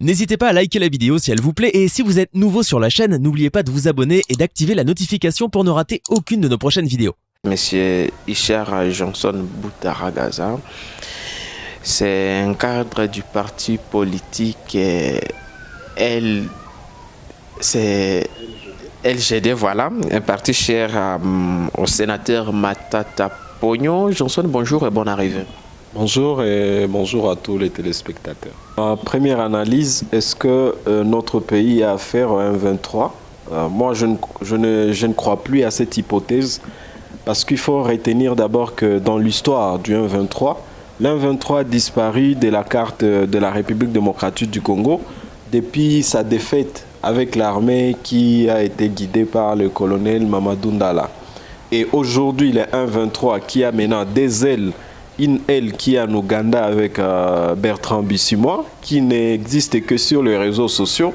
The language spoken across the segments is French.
N'hésitez pas à liker la vidéo si elle vous plaît et si vous êtes nouveau sur la chaîne, n'oubliez pas de vous abonner et d'activer la notification pour ne rater aucune de nos prochaines vidéos. Monsieur Ishar Johnson Boutaragaza, c'est un cadre du parti politique c'est LGD, voilà, un parti cher au sénateur Matata Pogno. Johnson, bonjour et bonne arrivée. Bonjour et bonjour à tous les téléspectateurs. Ma première analyse, est-ce que notre pays a affaire à un 23 ? Moi, je ne crois plus à cette hypothèse parce qu'il faut retenir d'abord que dans l'histoire du 1-23, l'M23 a disparu de la carte de la République démocratique du Congo depuis sa défaite avec l'armée qui a été guidée par le colonel Mamadou Ndala. Et aujourd'hui, le 1-23 qui a maintenant des ailes, une aile qui est en Ouganda avec Bertrand Bisimwa, qui n'existe que sur les réseaux sociaux,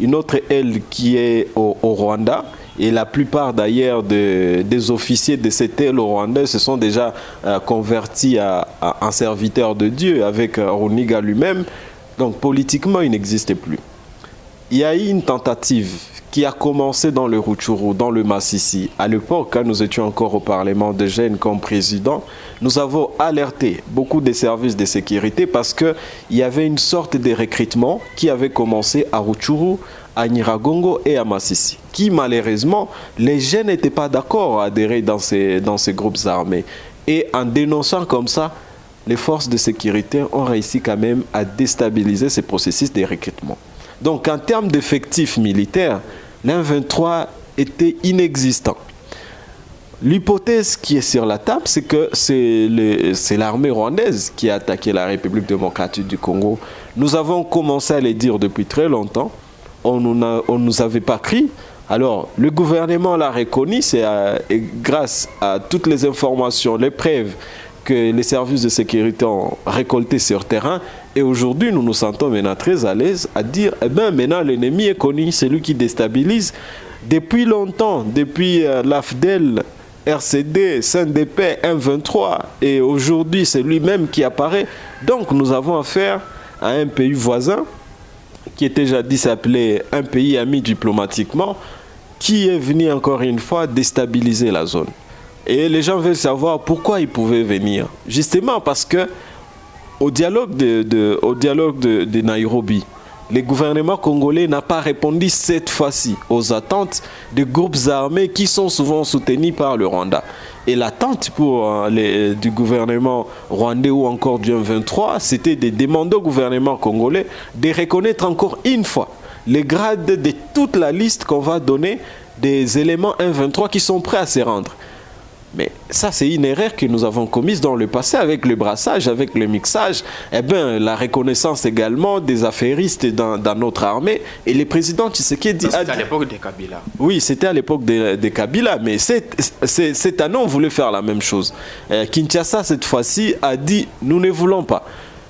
une autre aile qui est au Rwanda, et la plupart d'ailleurs des officiers de cette aile au Rwanda se sont déjà convertis en serviteurs de Dieu avec Runiga lui-même. Donc politiquement, il n'existe plus. Il y a eu une tentative qui a commencé dans le Rutshuru, dans le Massissi. À l'époque, quand nous étions encore au Parlement de Gênes comme président, nous avons alerté beaucoup des services de sécurité parce qu'il y avait une sorte de recrutement qui avait commencé à Rutshuru, à Nyiragongo et à Massissi, qui malheureusement, les jeunes n'étaient pas d'accord à adhérer dans ces groupes armés. Et en dénonçant comme ça, les forces de sécurité ont réussi quand même à déstabiliser ce processus de recrutement. Donc en termes d'effectifs militaires, l'M23 était inexistant. L'hypothèse qui est sur la table, c'est que c'est l'armée rwandaise qui a attaqué la République démocratique du Congo. Nous avons commencé à le dire depuis très longtemps. On ne nous avait pas cru. Alors, le gouvernement l'a reconnu, c'est grâce à toutes les informations, les preuves que les services de sécurité ont récoltées sur terrain. Et aujourd'hui, nous nous sentons maintenant très à l'aise à dire, eh bien, maintenant l'ennemi est connu, c'est lui qui déstabilise. Depuis longtemps, depuis l'AFDEL, RCD, CNDP, M23, et aujourd'hui, c'est lui-même qui apparaît. Donc, nous avons affaire à un pays voisin, qui était jadis appelé un pays ami diplomatiquement, qui est venu encore une fois déstabiliser la zone. Et les gens veulent savoir pourquoi ils pouvaient venir. Justement parce que au dialogue de Nairobi, le gouvernement congolais n'a pas répondu cette fois-ci aux attentes des groupes armés qui sont souvent soutenus par le Rwanda. Et l'attente du gouvernement rwandais ou encore du M23, c'était de demander au gouvernement congolais de reconnaître encore une fois les grades de toute la liste qu'on va donner des éléments M23 qui sont prêts à se rendre. Mais ça, c'est une erreur que nous avons commise dans le passé avec le brassage, avec le mixage. Eh bien, la reconnaissance également des affairistes dans notre armée. Et le président Tshisekedi... C'était à l'époque de Kabila. Oui, c'était à l'époque de Kabila. Mais cette année, on voulait faire la même chose. Kinshasa, cette fois-ci, a dit, nous ne voulons pas.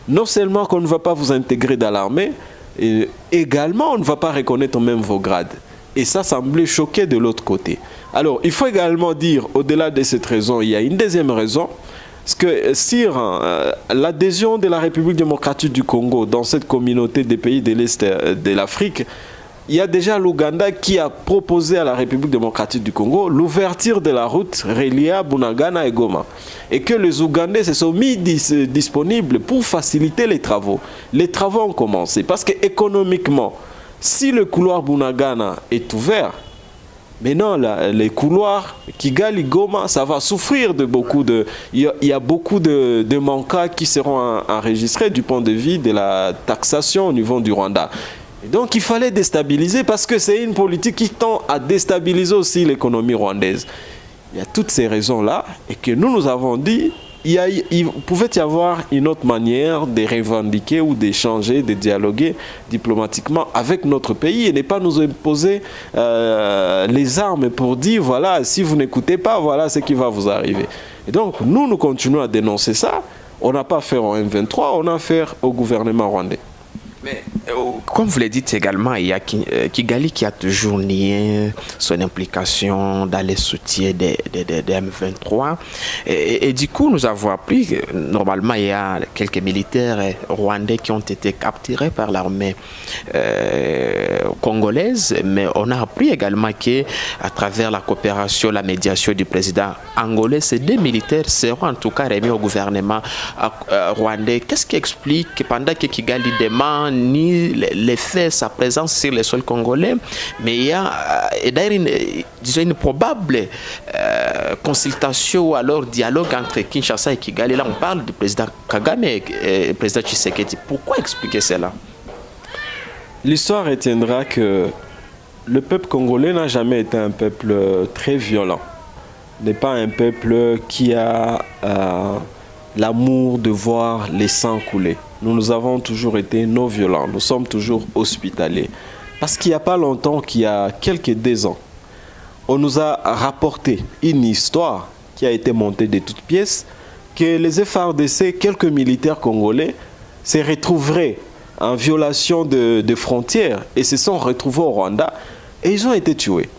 Non seulement qu'on ne va pas vous intégrer dans l'armée, également, on ne va pas reconnaître même vos grades. Et ça semblait choquer de l'autre côté. Alors, il faut également dire, au-delà de cette raison, il y a une deuxième raison. Parce que sur l'adhésion de la République démocratique du Congo dans cette communauté des pays de l'Est de l'Afrique, il y a déjà l'Ouganda qui a proposé à la République démocratique du Congo l'ouverture de la route reliée Bunagana et Goma. Et que les Ougandais se sont mis disponibles pour faciliter les travaux. Les travaux ont commencé parce qu'économiquement, si le couloir Bunagana est ouvert, maintenant les couloirs Kigali-Goma, ça va souffrir de beaucoup de... Il y a beaucoup de manquants qui seront enregistrés du point de vue de la taxation au niveau du Rwanda. Et donc il fallait déstabiliser parce que c'est une politique qui tend à déstabiliser aussi l'économie rwandaise. Il y a toutes ces raisons-là et que nous avons dit... Il pouvait y avoir une autre manière de revendiquer ou d'échanger, de dialoguer diplomatiquement avec notre pays et ne pas nous imposer les armes pour dire voilà, si vous n'écoutez pas, voilà ce qui va vous arriver. Et donc, nous continuons à dénoncer ça. On n'a pas affaire au M23, on a affaire au gouvernement rwandais. Mais Comme vous l'avez dit également, il y a Kigali qui a toujours nié son implication dans les soutiens des M23. Et du coup, nous avons appris que normalement, il y a quelques militaires rwandais qui ont été capturés par l'armée congolaise. Mais on a appris également qu'à travers la coopération, la médiation du président angolais, ces 2 militaires seront en tout cas remis au gouvernement rwandais. Qu'est-ce qui explique que pendant que Kigali demande ni les faits, sa présence sur le sol congolais, mais il y a d'ailleurs une probable consultation ou alors dialogue entre Kinshasa et Kigali. Là, on parle du président Kagame et du président Tshisekedi. Pourquoi expliquer cela? L'histoire retiendra que le peuple congolais n'a jamais été un peuple très violent. N'est pas un peuple qui a l'amour de voir les sangs couler. Nous avons toujours été non violents, nous sommes toujours hospitaliers. Parce qu'il n'y a pas longtemps, qu'il y a quelques 2 ans, on nous a rapporté une histoire qui a été montée de toutes pièces, que les FARDC, quelques militaires congolais, se retrouveraient en violation de frontières et se sont retrouvés au Rwanda et ils ont été tués.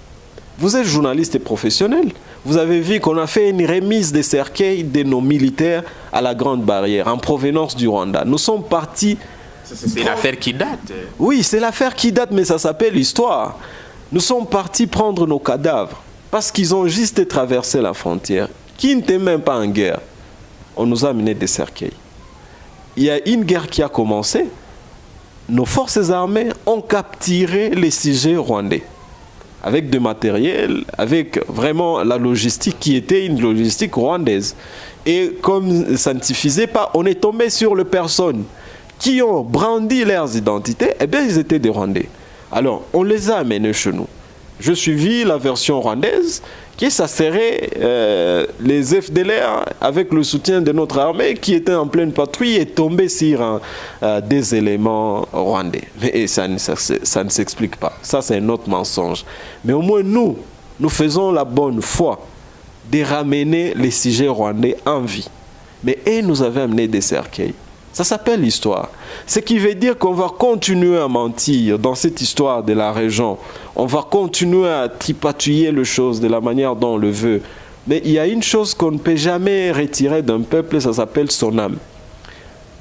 Vous êtes journaliste et professionnel. Vous avez vu qu'on a fait une remise des cercueils de nos militaires à la Grande Barrière en provenance du Rwanda. Nous sommes partis... C'est une affaire qui date. Oui, c'est l'affaire qui date, mais ça s'appelle l'histoire. Nous sommes partis prendre nos cadavres parce qu'ils ont juste traversé la frontière, qui n'était même pas en guerre. On nous a amené des cercueils. Il y a une guerre qui a commencé. Nos forces armées ont capturé les sujets rwandais. Avec du matériel, avec vraiment la logistique qui était une logistique rwandaise. Et comme ça ne suffisait pas, on est tombé sur les personnes qui ont brandi leurs identités, eh bien ils étaient des Rwandais. Alors, on les a amenés chez nous. Je suivis la version rwandaise, qui ça serait les FDLR, avec le soutien de notre armée, qui était en pleine patrouille et tombé sur des éléments rwandais. Mais ça ne s'explique pas. Ça, c'est un autre mensonge. Mais au moins, nous faisons la bonne foi de ramener les sujets rwandais en vie. Mais ils nous avaient amené des cercueils. Ça s'appelle l'histoire. Ce qui veut dire qu'on va continuer à mentir dans cette histoire de la région. On va continuer à tripatouiller les choses de la manière dont on le veut. Mais il y a une chose qu'on ne peut jamais retirer d'un peuple, ça s'appelle son âme.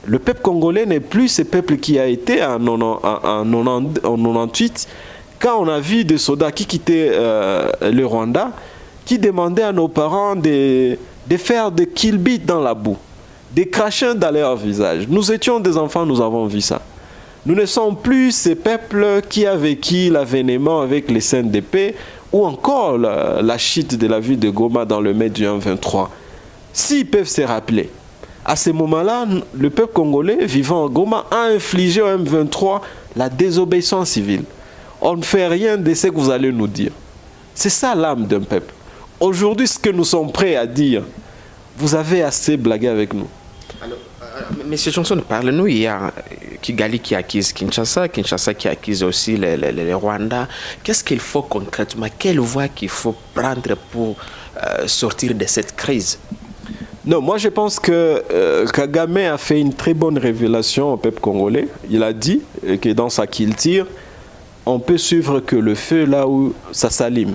Le peuple congolais n'est plus ce peuple qui a été en 98, quand on a vu des soldats qui quittaient le Rwanda, qui demandaient à nos parents de faire des kill beats dans la boue, des crachins dans leur visage. Nous étions des enfants, nous avons vu ça. Nous ne sommes plus ces peuples qui a vécu l'avènement avec les scènes d'épée ou encore la chute de la ville de Goma dans le mai du 1-23. S'ils peuvent se rappeler, à ce moment-là, le peuple congolais vivant en Goma a infligé au M23 la désobéissance civile. On ne fait rien de ce que vous allez nous dire. C'est ça l'âme d'un peuple. Aujourd'hui, ce que nous sommes prêts à dire, vous avez assez blagué avec nous. Alors, Monsieur Johnson, parle-nous. Il y a Kigali qui accuse Kinshasa, Kinshasa qui accuse aussi le Rwanda. Qu'est-ce qu'il faut concrètement? Quelle voie qu'il faut prendre pour sortir de cette crise? Non, moi je pense que Kagame a fait une très bonne révélation au peuple congolais. Il a dit que dans sa culture, on peut suivre que le feu là où ça s'allume.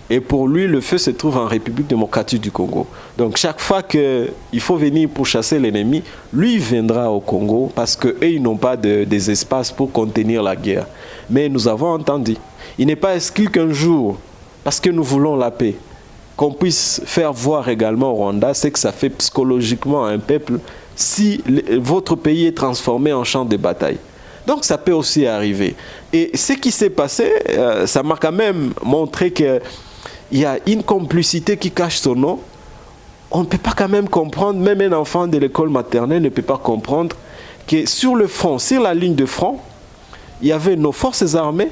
Et pour lui, le feu se trouve en République démocratique du Congo. Donc chaque fois qu'il faut venir pour chasser l'ennemi, lui viendra au Congo parce qu'eux, ils n'ont pas des espaces pour contenir la guerre. Mais nous avons entendu. Il n'est pas exclu qu'un jour, parce que nous voulons la paix, qu'on puisse faire voir également au Rwanda ce que ça fait psychologiquement à un peuple si votre pays est transformé en champ de bataille. Donc ça peut aussi arriver. Et ce qui s'est passé, ça m'a quand même montré qu'il y a une complicité qui cache son nom. On ne peut pas quand même comprendre, même un enfant de l'école maternelle ne peut pas comprendre que sur le front, sur la ligne de front, il y avait nos forces armées,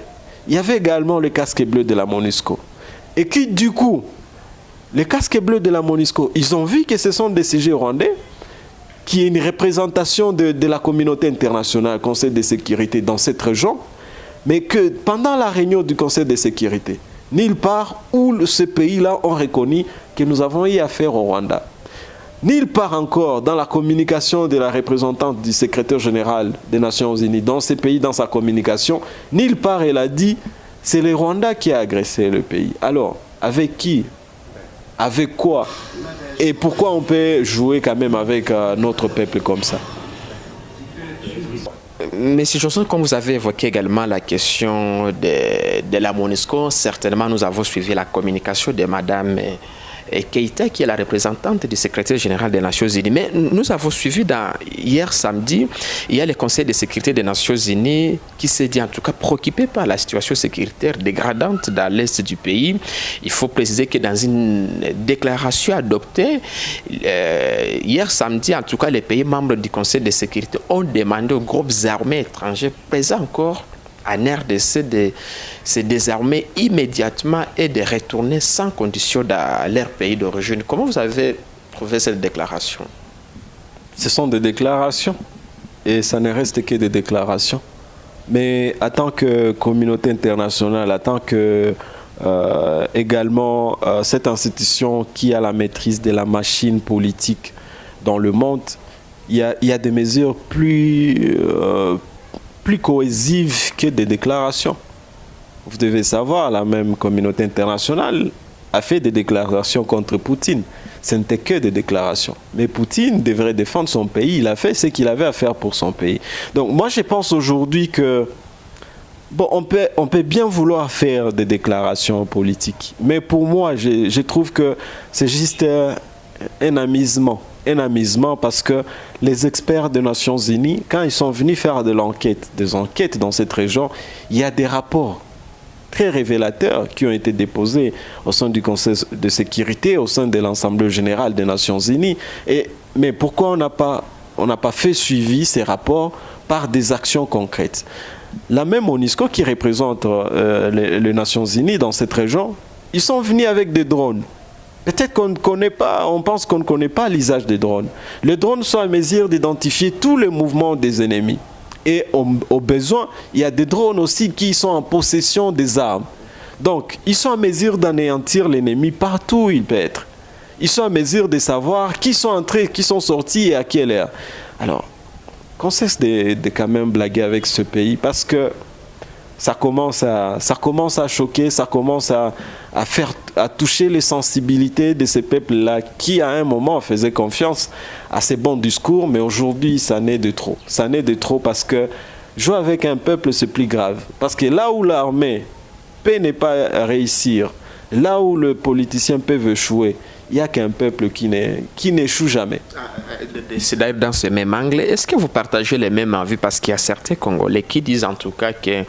il y avait également le casque bleu de la MONUSCO. Et qui du coup, les casques bleus de la MONUSCO, ils ont vu que ce sont des CG rwandais, qui est une représentation de la communauté internationale, Conseil de sécurité dans cette région, mais que pendant la réunion du Conseil de sécurité, nulle part où ces pays-là ont reconnu que nous avons eu affaire au Rwanda. Nulle part encore dans la communication de la représentante du secrétaire général des Nations Unies dans ces pays, dans sa communication, nulle part elle a dit c'est le Rwanda qui a agressé le pays. Alors, avec qui? Avec quoi? Et pourquoi on peut jouer quand même avec notre peuple comme ça? Monsieur Johnson, comme vous avez évoqué également la question de la MONUSCO, certainement nous avons suivi la communication de Madame Keïta, qui est la représentante du secrétaire général des Nations Unies. Mais nous avons suivi hier samedi, il y a le Conseil de sécurité des Nations Unies qui s'est dit en tout cas préoccupé par la situation sécuritaire dégradante dans l'est du pays. Il faut préciser que dans une déclaration adoptée hier samedi, en tout cas les pays membres du Conseil de sécurité ont demandé aux groupes armés étrangers présents encore en RDC de se désarmer immédiatement et de retourner sans condition dans leur pays d'origine. Comment vous avez trouvé cette déclaration? Ce sont des déclarations et ça ne reste que des déclarations. Mais en tant que communauté internationale, en tant que également cette institution qui a la maîtrise de la machine politique dans le monde, il y a des mesures plus cohésives que des déclarations. Vous devez savoir, la même communauté internationale a fait des déclarations contre Poutine. Ce n'était que des déclarations. Mais Poutine devrait défendre son pays. Il a fait ce qu'il avait à faire pour son pays. Donc moi, je pense aujourd'hui que bon, on peut bien vouloir faire des déclarations politiques. Mais pour moi, je trouve que c'est juste un amusement. Un amusement parce que les experts des Nations Unies, quand ils sont venus faire des enquêtes dans cette région, il y a des rapports très révélateurs qui ont été déposés au sein du Conseil de sécurité, au sein de l'Assemblée générale des Nations Unies. Mais pourquoi on n'a pas fait suivi ces rapports par des actions concrètes? La même MONUSCO qui représente les Nations Unies dans cette région, ils sont venus avec des drones. Peut-être qu'on ne connaît pas, on pense qu'on ne connaît pas l'usage des drones. Les drones sont à mesure d'identifier tous les mouvements des ennemis. Et au besoin, il y a des drones aussi qui sont en possession des armes. Donc, ils sont à mesure d'anéantir l'ennemi partout où il peut être. Ils sont à mesure de savoir qui sont entrés, qui sont sortis et à quelle heure. Alors, qu'on cesse de quand même blaguer avec ce pays parce que ça commence à choquer, ça commence à toucher les sensibilités de ces peuples-là qui, à un moment, faisaient confiance à ces bons discours, mais aujourd'hui, ça n'est de trop. Ça n'est de trop parce que jouer avec un peuple, c'est plus grave. Parce que là où l'armée peut ne pas réussir, là où le politicien peut échouer, il n'y a qu'un peuple qui n'échoue jamais. C'est d'ailleurs dans ce même angle. Est-ce que vous partagez les mêmes envies? Parce qu'il y a certains Congolais qui disent en tout cas que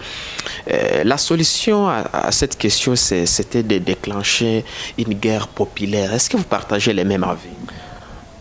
la solution à cette question, c'était de déclencher une guerre populaire. Est-ce que vous partagez les mêmes avis?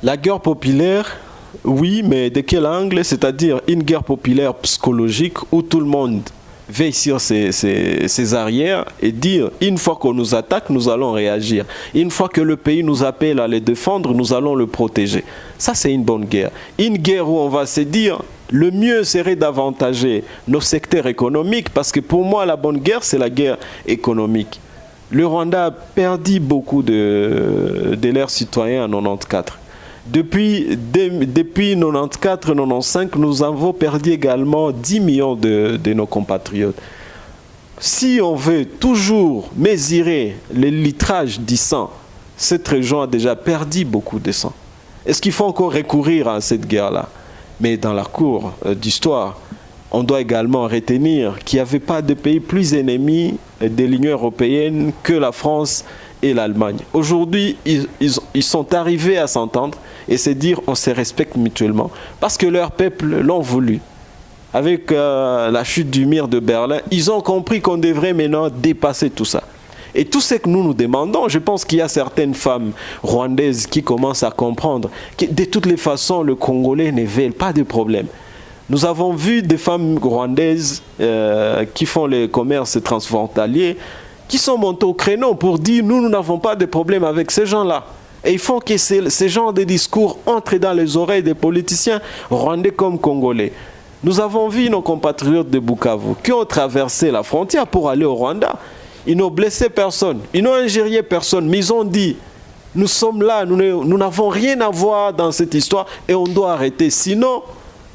La guerre populaire, oui, mais de quel angle? C'est-à-dire une guerre populaire psychologique où tout le monde veille sur ses arrières et dire une fois qu'on nous attaque, nous allons réagir. Une fois que le pays nous appelle à le défendre, nous allons le protéger. Ça, c'est une bonne guerre. Une guerre où on va se dire le mieux serait d'avantager nos secteurs économiques parce que pour moi, la bonne guerre, c'est la guerre économique. Le Rwanda a perdu beaucoup de leurs citoyens en 1994. Depuis 1994-1995, nous avons perdu également 10 millions de nos compatriotes. Si on veut toujours mesurer le litrage du sang, cette région a déjà perdu beaucoup de sang. Est-ce qu'il faut encore recourir à cette guerre-là? Mais dans la cour d'histoire, on doit également retenir qu'il n'y avait pas de pays plus ennemis de l'Union européenne que la France et l'Allemagne. Aujourd'hui, ils sont arrivés à s'entendre et se dire on se respecte mutuellement parce que leur peuple l'ont voulu. Avec la chute du mur de Berlin, ils ont compris qu'on devrait maintenant dépasser tout ça. Et tout ce que nous demandons, je pense qu'il y a certaines femmes rwandaises qui commencent à comprendre que de toutes les façons, le Congolais ne veut pas de problème. Nous avons vu des femmes rwandaises qui font le commerce transfrontalier qui sont montés au créneau pour dire nous n'avons pas de problème avec ces gens-là. Et il faut que ces genres de discours entrent dans les oreilles des politiciens rwandais comme congolais. Nous avons vu nos compatriotes de Bukavu qui ont traversé la frontière pour aller au Rwanda. Ils n'ont blessé personne, ils n'ont injurié personne, mais ils ont dit Nous sommes là, nous n'avons rien à voir dans cette histoire et on doit arrêter. Sinon,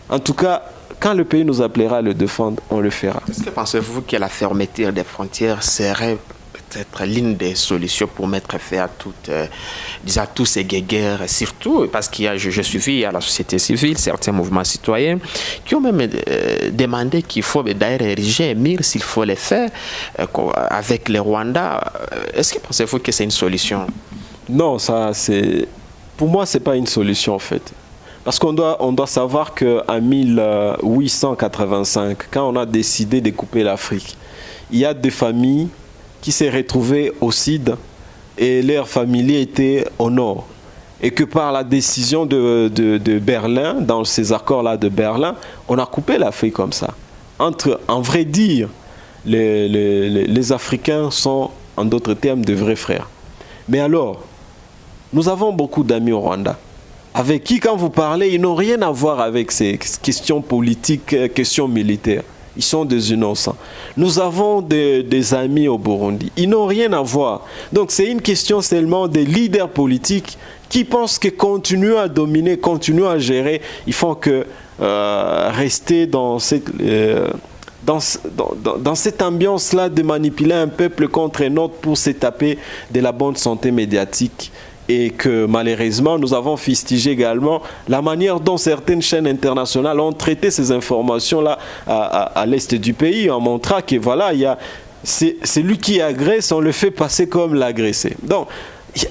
en tout cas, quand le pays nous appellera à le défendre, on le fera. Est-ce que pensez-vous que la fermeture des frontières serait peut-être l'une des solutions pour mettre fin à tous ces guerres, surtout parce qu'il y a, je suivis à la société civile, certains mouvements citoyens qui ont même demandé qu'il faut d'ailleurs ériger un mur s'il faut le faire avec le Rwanda. Est-ce que pensez-vous que c'est une solution? Non, pour moi, ce n'est pas une solution en fait. Parce qu'on doit savoir qu'en 1885, quand on a décidé de couper l'Afrique, il y a des familles qui s'est retrouvés au sud et leurs familles étaient au nord. Et que par la décision de Berlin, dans ces accords-là de Berlin, on a coupé l'Afrique comme ça. En vrai dire, les Africains sont, en d'autres termes, de vrais frères. Mais alors, nous avons beaucoup d'amis au Rwanda, avec qui, quand vous parlez, ils n'ont rien à voir avec ces questions politiques, questions militaires. Ils sont des innocents. Nous avons des amis au Burundi. Ils n'ont rien à voir. Donc c'est une question seulement des leaders politiques qui pensent que continuer à dominer, continuer à gérer, il faut que rester dans cette ambiance-là de manipuler un peuple contre un autre pour se taper de la bonne santé médiatique. Et que malheureusement, nous avons fustigé également la manière dont certaines chaînes internationales ont traité ces informations-là à l'est du pays, en montrant que voilà, c'est lui qui agresse, on le fait passer comme l'agressé. Donc,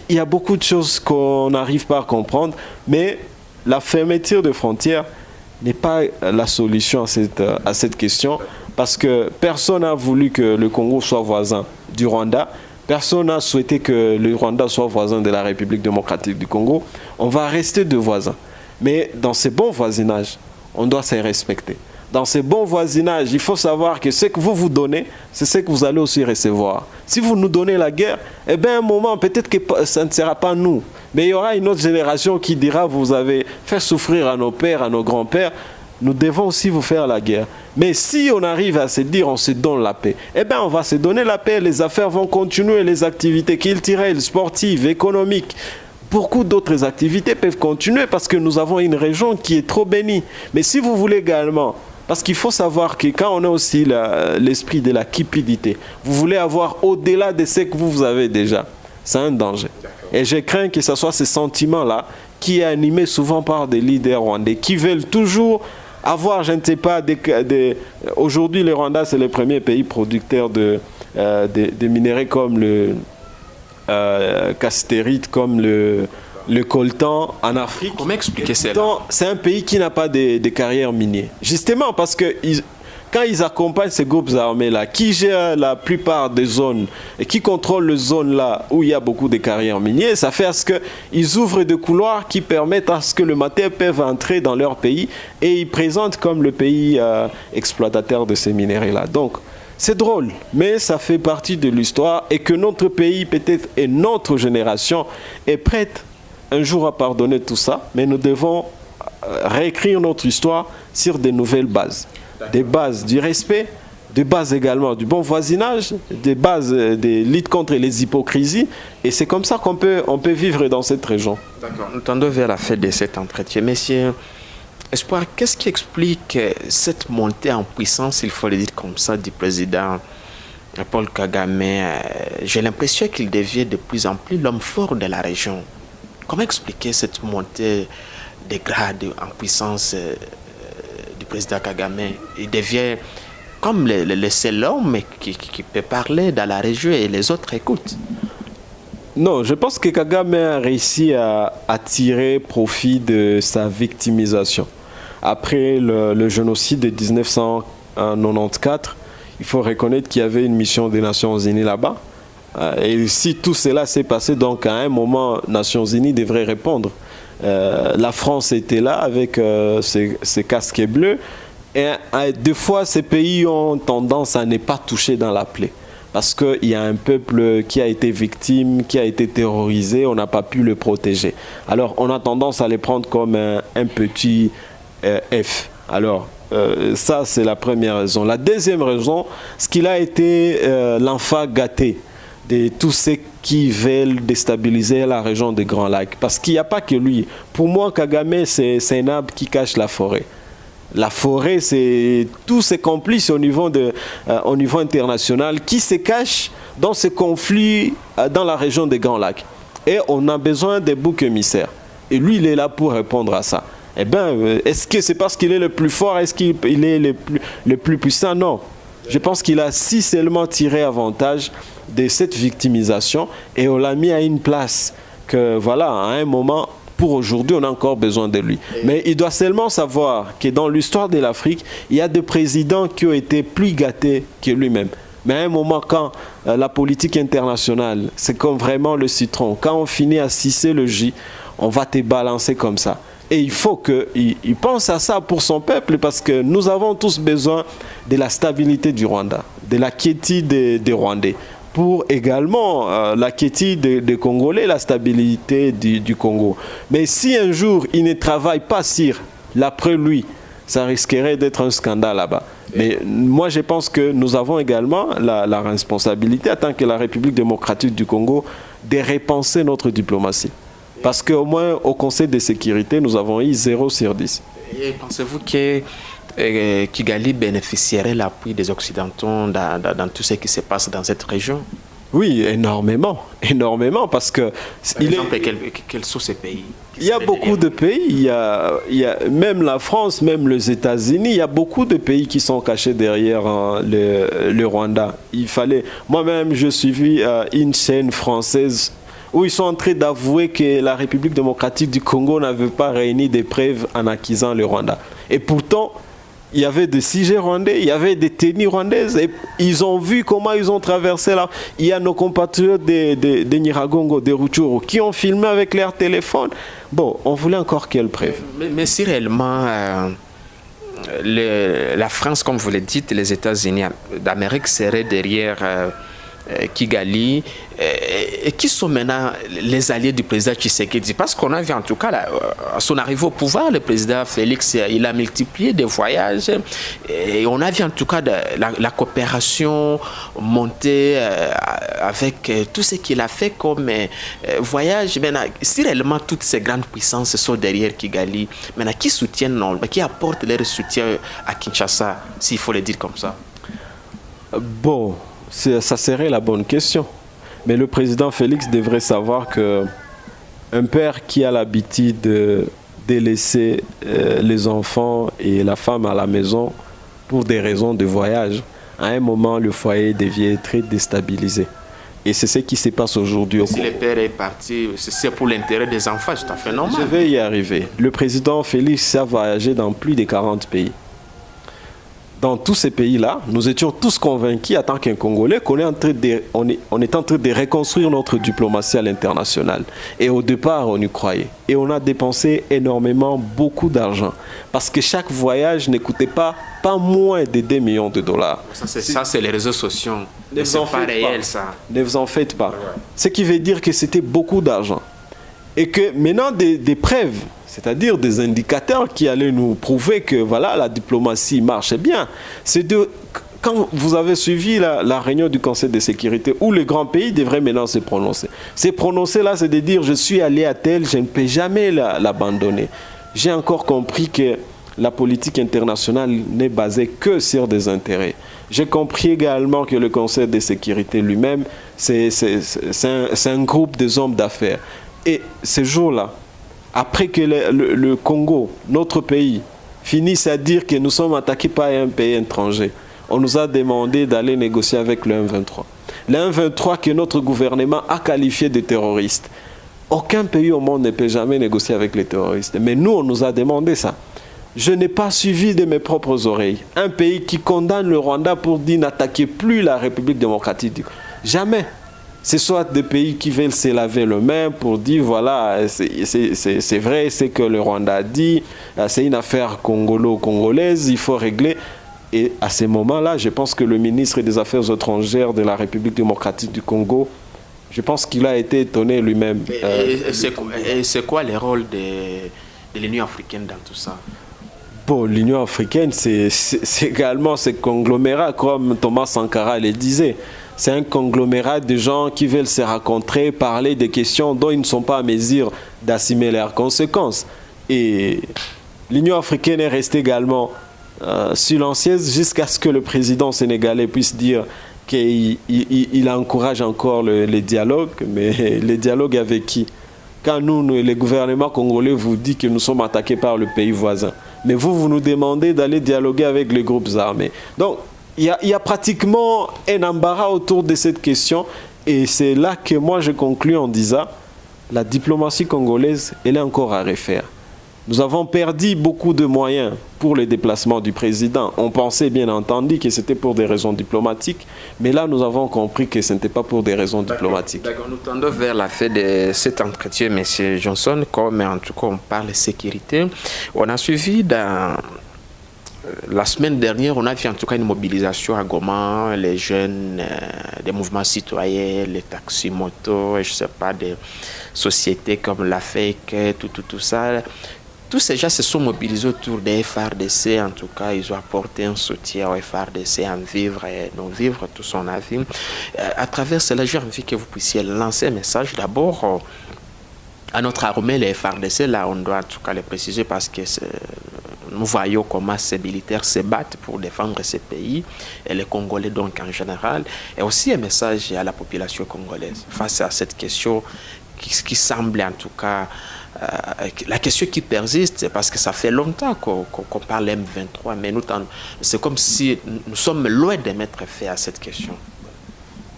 il y a beaucoup de choses qu'on n'arrive pas à comprendre, mais la fermeture de frontières n'est pas la solution à cette question, parce que personne n'a voulu que le Congo soit voisin du Rwanda. Personne n'a souhaité que le Rwanda soit voisin de la République démocratique du Congo. On va rester deux voisins. Mais dans ces bons voisinages, on doit se respecter. Dans ces bons voisinages, il faut savoir que ce que vous vous donnez, c'est ce que vous allez aussi recevoir. Si vous nous donnez la guerre, eh bien, à un moment, peut-être que ça ne sera pas nous. Mais il y aura une autre génération qui dira, vous avez fait souffrir à nos pères, à nos grands-pères. Nous devons aussi vous faire la guerre. Mais si on arrive à se dire, on se donne la paix, eh bien, on va se donner la paix. Les affaires vont continuer, les activités culturelles, sportives, économiques. Beaucoup d'autres activités peuvent continuer parce que nous avons une région qui est trop bénie. Mais si vous voulez également, parce qu'il faut savoir que quand on a aussi l'esprit de la cupidité, vous voulez avoir au-delà de ce que vous avez déjà, c'est un danger. Et je crains que ce soit ce sentiment-là qui est animé souvent par des leaders rwandais qui veulent toujours avoir, je ne sais pas, aujourd'hui le Rwanda c'est le premier pays producteur de minéraux comme le castérite, comme le coltan en Afrique. Comment expliquer ça? C'est un pays qui n'a pas de carrières minières. Justement parce que quand ils accompagnent ces groupes armés-là, qui gèrent la plupart des zones et qui contrôlent les zones-là où il y a beaucoup de carrières minières, ça fait à ce qu'ils ouvrent des couloirs qui permettent à ce que le matériel puisse entrer dans leur pays et ils présentent comme le pays exploitateur de ces minéraux-là. Donc, c'est drôle, mais ça fait partie de l'histoire et que notre pays, peut-être, et notre génération est prête un jour à pardonner tout ça, mais nous devons réécrire notre histoire sur de nouvelles bases. Des bases du respect, des bases également du bon voisinage, des bases de lutte contre les hypocrisies. Et c'est comme ça qu'on peut vivre dans cette région. D'accord. Nous tendons vers la fin de cet entretien. Monsieur Espoir, qu'est-ce qui explique cette montée en puissance, il faut le dire comme ça, du président Paul Kagame? J'ai l'impression qu'il devient de plus en plus l'homme fort de la région. Comment expliquer cette montée des grades en puissance du président Kagame? Il devient comme le seul homme qui peut parler dans la région et les autres écoutent. Non, je pense que Kagame a réussi à tirer profit de sa victimisation. Après le génocide de 1994, il faut reconnaître qu'il y avait une mission des Nations Unies là-bas. Et si tout cela s'est passé, donc à un moment, les Nations Unies devraient répondre. La France était là avec ses casques bleus. Et des fois, ces pays ont tendance à ne pas toucher dans la plaie. Parce qu'il y a un peuple qui a été victime, qui a été terrorisé, on n'a pas pu le protéger. Alors, on a tendance à les prendre comme un petit F. Alors, ça, c'est la première raison. La deuxième raison, c'est qu'il a été l'enfant gâté de tous ceux qui veulent déstabiliser la région des Grands Lacs. Parce qu'il n'y a pas que lui. Pour moi, Kagame, c'est un arbre qui cache la forêt. La forêt, c'est tous ces complices au niveau international qui se cachent dans ces conflits dans la région des Grands Lacs. Et on a besoin des boucs émissaires. Et lui, il est là pour répondre à ça. Eh bien, est-ce que c'est parce qu'il est le plus fort? Est-ce qu'il est le plus puissant? Non. Je pense qu'il a si seulement tiré avantage de cette victimisation et on l'a mis à une place que, voilà, à un moment, pour aujourd'hui, on a encore besoin de lui. Mais il doit seulement savoir que dans l'histoire de l'Afrique, il y a des présidents qui ont été plus gâtés que lui-même. Mais à un moment, quand la politique internationale, c'est comme vraiment le citron, quand on finit à sucer le jus, on va te balancer comme ça. Et il faut qu'il pense à ça pour son peuple parce que nous avons tous besoin de la stabilité du Rwanda, de la quiétude des Rwandais. Pour également la quiétude des Congolais, la stabilité du Congo. Mais si un jour il ne travaille pas sur l'après lui, ça risquerait d'être un scandale là-bas. Mais moi je pense que nous avons également la responsabilité, en tant que la République démocratique du Congo, de repenser notre diplomatie. Parce qu'au moins, au Conseil de sécurité, nous avons eu 0 sur 10. Et pensez-vous que Kigali bénéficierait l'appui des Occidentaux dans tout ce qui se passe dans cette région? Oui, énormément. Énormément, parce que... Par exemple, quels sont ces pays? Il y a beaucoup de pays. Il y a même la France, même les États-Unis, il y a beaucoup de pays qui sont cachés derrière le Rwanda. Moi-même, je suivis une chaîne française où ils sont en train d'avouer que la République démocratique du Congo n'avait pas réuni des preuves en accusant le Rwanda. Et pourtant, il y avait des CIG rwandais, il y avait des tenues rwandaises, et ils ont vu comment ils ont traversé là. Il y a nos compatriotes de Nyiragongo, de Rutshuru, qui ont filmé avec leur téléphone. Bon, on voulait encore quelle preuve? Mais si réellement la France, comme vous le dites, les États-Unis d'Amérique seraient derrière Kigali, et qui sont maintenant les alliés du président Tshisekedi? Parce qu'on a vu en tout cas, à son arrivée au pouvoir, le président Félix, il a multiplié des voyages, et on a vu en tout cas la coopération monter avec tout ce qu'il a fait comme voyage. Maintenant, si réellement toutes ces grandes puissances sont derrière Kigali, maintenant qui soutiennent, qui apportent leur soutien à Kinshasa, s'il faut le dire comme ça? Bon, ça serait la bonne question. Mais le président Félix devrait savoir qu'un père qui a l'habitude de laisser les enfants et la femme à la maison pour des raisons de voyage, à un moment, le foyer devient très déstabilisé. Et c'est ce qui se passe aujourd'hui. Si le père est parti, c'est pour l'intérêt des enfants, c'est tout à fait normal. Je vais y arriver. Le président Félix a voyagé dans plus de 40 pays. Dans tous ces pays-là, nous étions tous convaincus, en tant qu'un Congolais, qu'on est en train de reconstruire notre diplomatie à l'international. Et au départ, on y croyait. Et on a dépensé énormément, beaucoup d'argent. Parce que chaque voyage ne coûtait pas moins de 2 millions de dollars. Ça, c'est les réseaux sociaux. C'est pas réel, ça. Ne vous en faites pas. Ce qui veut dire que c'était beaucoup d'argent. Et que maintenant, des preuves, c'est-à-dire des indicateurs qui allaient nous prouver que voilà, la diplomatie marchait bien. Quand vous avez suivi la réunion du Conseil de sécurité où les grands pays devraient maintenant se prononcer. Se prononcer là, c'est de dire je suis allé à tel, je ne peux jamais l'abandonner. J'ai encore compris que la politique internationale n'est basée que sur des intérêts. J'ai compris également que le Conseil de sécurité lui-même, c'est un groupe des hommes d'affaires. Et ce jour-là, après que le Congo, notre pays, finisse à dire que nous sommes attaqués par un pays étranger, on nous a demandé d'aller négocier avec le M23. Le M23 que notre gouvernement a qualifié de terroriste. Aucun pays au monde ne peut jamais négocier avec les terroristes. Mais nous, on nous a demandé ça. Je n'ai pas suivi de mes propres oreilles un pays qui condamne le Rwanda pour dire n'attaquez plus la République démocratique. Jamais. Ce soit des pays qui veulent se laver les mains pour dire voilà, c'est vrai, c'est que le Rwanda a dit, c'est une affaire congolo-congolaise, il faut régler. Et à ce moment-là, je pense que le ministre des Affaires étrangères de la République démocratique du Congo, je pense qu'il a été étonné lui-même. Et c'est quoi le rôle de l'Union africaine dans tout ça? Bon, l'Union africaine, c'est également ce conglomérat, comme Thomas Sankara le disait. c'est un conglomérat de gens qui veulent se rencontrer, parler des questions dont ils ne sont pas à mesure d'assumer leurs conséquences. Et l'Union africaine est restée également silencieuse jusqu'à ce que le président sénégalais puisse dire qu'il encourage encore les dialogues. Mais les dialogues avec qui? Quand nous, les gouvernements congolais, vous dit que nous sommes attaqués par le pays voisin. Mais vous nous demandez d'aller dialoguer avec les groupes armés. Donc, il y a pratiquement un embarras autour de cette question. Et c'est là que moi, je conclus en disant, la diplomatie congolaise, elle est encore à refaire. Nous avons perdu beaucoup de moyens pour le déplacement du président. On pensait bien entendu que c'était pour des raisons diplomatiques, mais là nous avons compris que ce n'était pas pour des raisons diplomatiques. D'accord, nous tendons vers la fin de cet entretien, M. Johnson, comme en tout cas on parle de sécurité. On a suivi dans... La semaine dernière, on a vu en tout cas une mobilisation à Goma, les jeunes, des mouvements citoyens, les taxis-motos, je ne sais pas, des sociétés comme la FEC, tout ça. Tous ces gens se sont mobilisés autour des FARDC. En tout cas, ils ont apporté un soutien au FARDC en vivre et non-vivre, tout son avis. À travers cela, j'ai envie que vous puissiez lancer un message d'abord à notre armée, les FARDC. Là, on doit en tout cas les préciser parce que nous voyons comment ces militaires se battent pour défendre ces pays et les Congolais donc en général. Et aussi un message à la population congolaise face à cette question qui semble en tout cas la question qui persiste, parce que ça fait longtemps qu'on parle M23, mais c'est comme si nous sommes loin de mettre fin à cette question.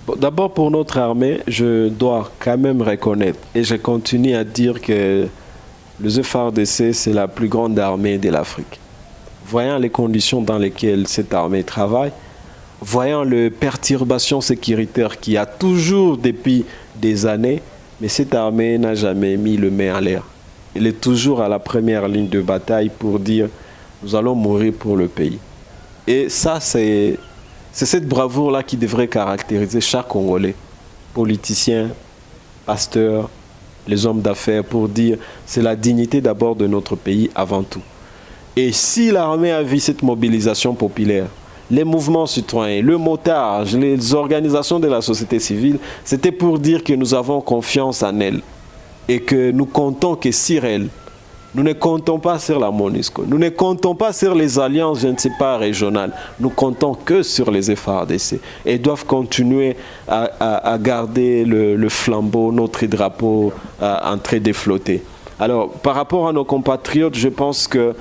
Bon, d'abord pour notre armée, je dois quand même reconnaître, et je continue à dire que le FARDC, c'est la plus grande armée de l'Afrique. Voyant les conditions dans lesquelles cette armée travaille, voyant les perturbations sécuritaires qu'il y a toujours depuis des années, mais cette armée n'a jamais mis le main en l'air. Elle est toujours à la première ligne de bataille pour dire « nous allons mourir pour le pays ». Et ça, c'est cette bravoure-là qui devrait caractériser chaque Congolais, politicien, pasteur, les hommes d'affaires, pour dire c'est la dignité d'abord de notre pays avant tout. Et si l'armée a vu cette mobilisation populaire, les mouvements citoyens, le motage, les organisations de la société civile, c'était pour dire que nous avons confiance en elle et que nous comptons que sur elle. Nous ne comptons pas sur la MONUSCO, nous ne comptons pas sur les alliances, je ne sais pas, régionales. Nous comptons que sur les FARDC et doivent continuer à garder le flambeau, notre drapeau en train de flotter. Alors, par rapport à nos compatriotes, je pense que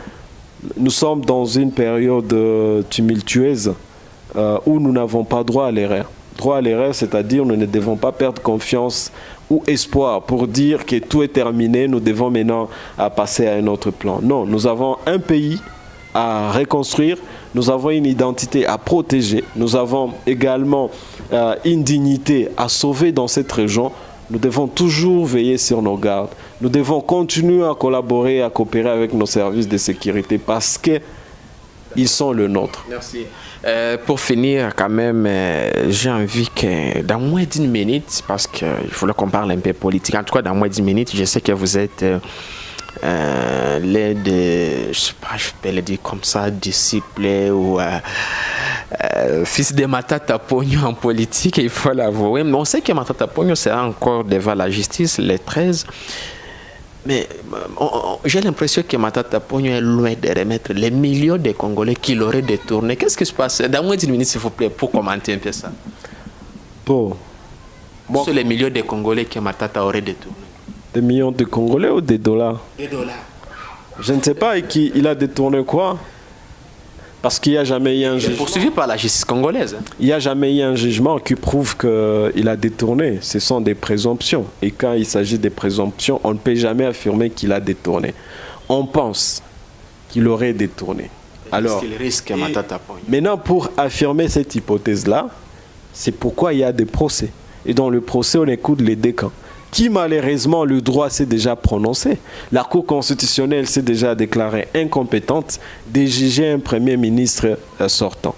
nous sommes dans une période tumultueuse où nous n'avons pas droit à l'erreur. Droit à l'erreur, c'est-à-dire nous ne devons pas perdre confiance ou espoir pour dire que tout est terminé, nous devons maintenant passer à un autre plan. Non, nous avons un pays à reconstruire, nous avons une identité à protéger, nous avons également une dignité à sauver dans cette région. Nous devons toujours veiller sur nos gardes. Nous devons continuer à collaborer, à coopérer avec nos services de sécurité parce qu'ils sont le nôtre. Merci. Pour finir, quand même, j'ai envie que dans moins d'1 minute, parce qu'il faut qu'on parle un peu politique, en tout cas dans moins d'1 minute, je sais que vous êtes l'un de, je sais pas, je peux le dire comme ça, disciple ou fils de Matata Pogno en politique, il faut l'avouer. Mais on sait que Matata Pogno sera encore devant la justice les 13. Mais j'ai l'impression que Matata Pogno est loin de remettre les millions de Congolais qu'il aurait détournés. Qu'est-ce qui se passe? Dans moins d'1 minute, s'il vous plaît, pour commenter un peu ça. Bon. Sur les millions de Congolais que Matata aurait détournés. Des millions de Congolais ou des dollars? Des dollars. Je ne sais pas, il a détourné quoi? Parce qu'il n'y a jamais eu un jugement. Poursuivi par la justice congolaise. Il n'y a jamais eu un jugement qui prouve qu'il a détourné. Ce sont des présomptions. Et quand il s'agit des présomptions, on ne peut jamais affirmer qu'il a détourné. On pense qu'il aurait détourné. Alors, qu'il risque Matata Pogno. Maintenant, pour affirmer cette hypothèse-là, c'est pourquoi il y a des procès. Et dans le procès, on écoute les deux camps. Qui malheureusement le droit s'est déjà prononcé. La Cour constitutionnelle s'est déjà déclarée incompétente de juger un Premier ministre sortant.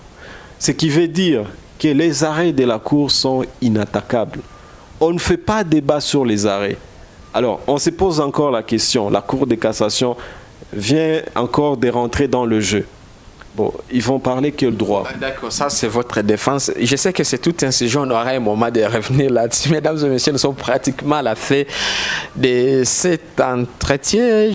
Ce qui veut dire que les arrêts de la Cour sont inattaquables. On ne fait pas débat sur les arrêts. Alors, on se pose encore la question. La Cour de cassation vient encore de rentrer dans le jeu. Bon, ils vont parler que le droit. D'accord, ça c'est votre défense. Je sais que c'est tout un sujet, on aura un moment de revenir là-dessus. Mesdames et messieurs, nous sommes pratiquement à la fin de cet entretien.